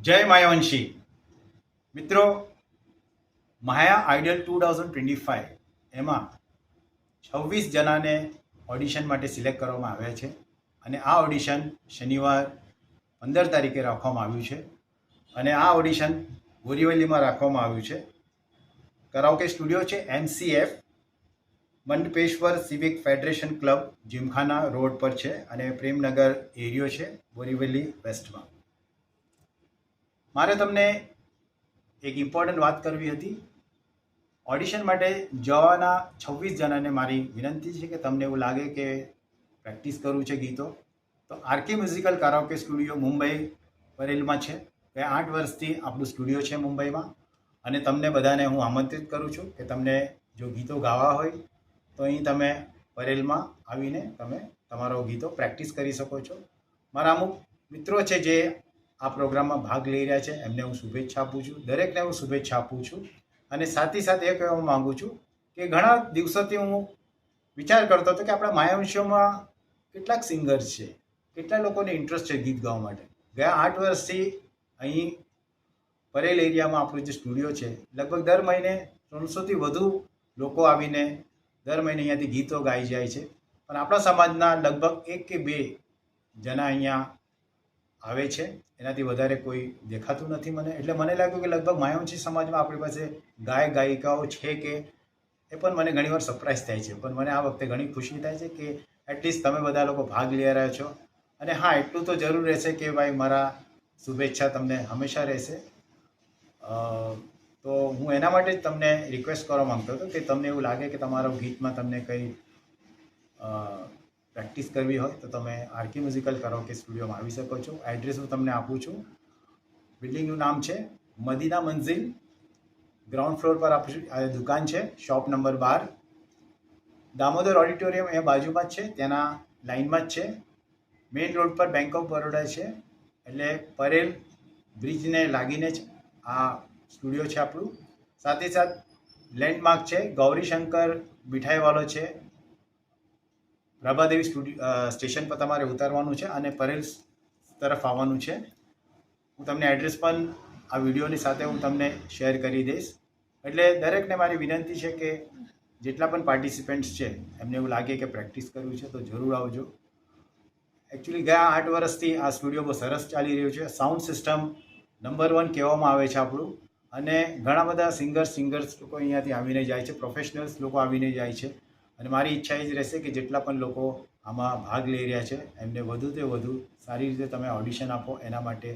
જય માયાવંશી મિત્રો, માયા આઈડલ 2025 એમાં 26 જણાને ઓડિશન માટે સિલેક્ટ કરવામાં આવ્યા છે અને આ ઓડિશન શનિવાર 15 તારીખે રાખવામાં આવ્યું છે અને આ ઓડિશન બોરીવલીમાં રાખવામાં આવ્યું છે. કરાઓકે સ્ટુડિયો છે MCF Mandapeshwar civic federation club gymkhana road પર છે અને પ્રેમનગર એરિયો છે બોરીવલી વેસ્ટમાં. મારે તમને એક ઇમ્પોર્ટન્ટ વાત કરવી હતી. ઓડિશન માટે જવાના 26 જણાને મારી વિનંતી છે કે તમને એવું લાગે કે પ્રેક્ટિસ કરવું છે ગીતો તો RK musical karaoke studio Mumbai પરેલમાં છે. એ 8 વર્ષથી આપણું સ્ટુડિયો છે મુંબઈમાં અને તમને બધાને હું આમંત્રિત કરું છું કે તમને જો ગીતો ગાવા હોય તો અહીં તમે પરેલમાં આવીને તમે તમારો ગીતો પ્રેક્ટિસ કરી શકો છો. મારા અમુક મિત્રો છે જે આ પ્રોગ્રામમાં ભાગ લઈ રહ્યા છે એમને હું શુભેચ્છા આપું છું. દરેકને હું શુભેચ્છા આપું છું અને સાથે સાથે એ કહેવા માગું છું કે ઘણા દિવસોથી હું વિચાર કરતો હતો કે આપણા માયાવંશીઓમાં કેટલાક સિંગર્સ છે, કેટલા લોકોને ઇન્ટરેસ્ટ છે ગીત ગાવા માટે. ગયા 8 વર્ષથી અહીં પરેલ એરિયામાં આપણું જે સ્ટુડિયો છે લગભગ દર મહિને 300થી વધુ લોકો આવીને દર મહિને અહીંયાથી ગીતો ગાઈ જાય છે. પણ આપણા સમાજના લગભગ 1 કે 2 જણા અહીંયા આવે છે, એનાથી વધારે કોઈ દેખાતું નથી મને. એટલે મને લાગ્યું કે લગભગ માયાવંશી સમાજમાં આપણી પાસે ગાયિકાઓ છે કે એ પણ મને ઘણીવાર સરપ્રાઈઝ થાય છે. પણ મને આ વખતે ઘણી ખુશી થાય છે કે એટલીસ્ટ તમે બધા લોકો ભાગ લઈ રહ્યા છો. અને હા, એટલું તો જરૂર રહેશે કે ભાઈ મારા શુભેચ્છા તમને હંમેશા રહેશે. તો હું એના માટે જ તમને રિક્વેસ્ટ કરવા માંગતો હતો કે તમને એવું લાગે કે તમારા ગીતમાં તમને કંઈ પ્રેક્ટિસ કરવી હોય તો તમે RK મ્યુઝિકલ કરાઓકે સ્ટુડિયોમાં આવી શકો છો. એડ્રેસ હું તમને આપું છું. બિલ્ડિંગનું નામ છે મદીના મંઝિલ, ગ્રાઉન્ડ ફ્લોર પર આપણી દુકાન છે, શોપ નંબર 12. દામોદર ઓડિટોરિયમ એ બાજુમાં જ છે, ત્યાંના લાઇનમાં જ છે. મેઇન રોડ પર બેંક ઓફ બરોડા છે, એટલે પરેલ બ્રિજને લાગીને જ આ સ્ટુડિયો છે આપણું. સાથે સાથ લેન્ડમાર્ક છે ગૌરીશંકર મીઠાઈવાળો છે, પ્રભાદેવી સ્ટેશન પર તમારે ઉતારવાનું છે અને પરેલ તરફ આવવાનું છે. હું તમને એડ્રેસ પણ આ વિડીયોની સાથે હું તમને શેર કરી દઈશ. એટલે દરેકને મારી વિનંતી છે કે જેટલા પણ પાર્ટિસિપન્ટ્સ છે એમને એવું લાગે કે પ્રેક્ટિસ કરવી છે તો જરૂર આવજો. એકચ્યુઅલી ગયા 8 વર્ષથી આ સ્ટુડિયો બહુ સરસ ચાલી રહ્યું છે. સાઉન્ડ સિસ્ટમ નંબર 1 કહેવામાં આવે છે આપણું અને ઘણા બધા સિંગર્સ લોકો અહીંયાથી આવીને જાય છે, પ્રોફેશનલ્સ લોકો આવીને જાય છે. અને મારી ઈચ્છા એ જ રહેશે કે જેટલા પણ લોકો આમાં ભાગ લઈ રહ્યા છે એમને વધુથી વધુ સારી રીતે તમે ઓડિશન આપો, એના માટે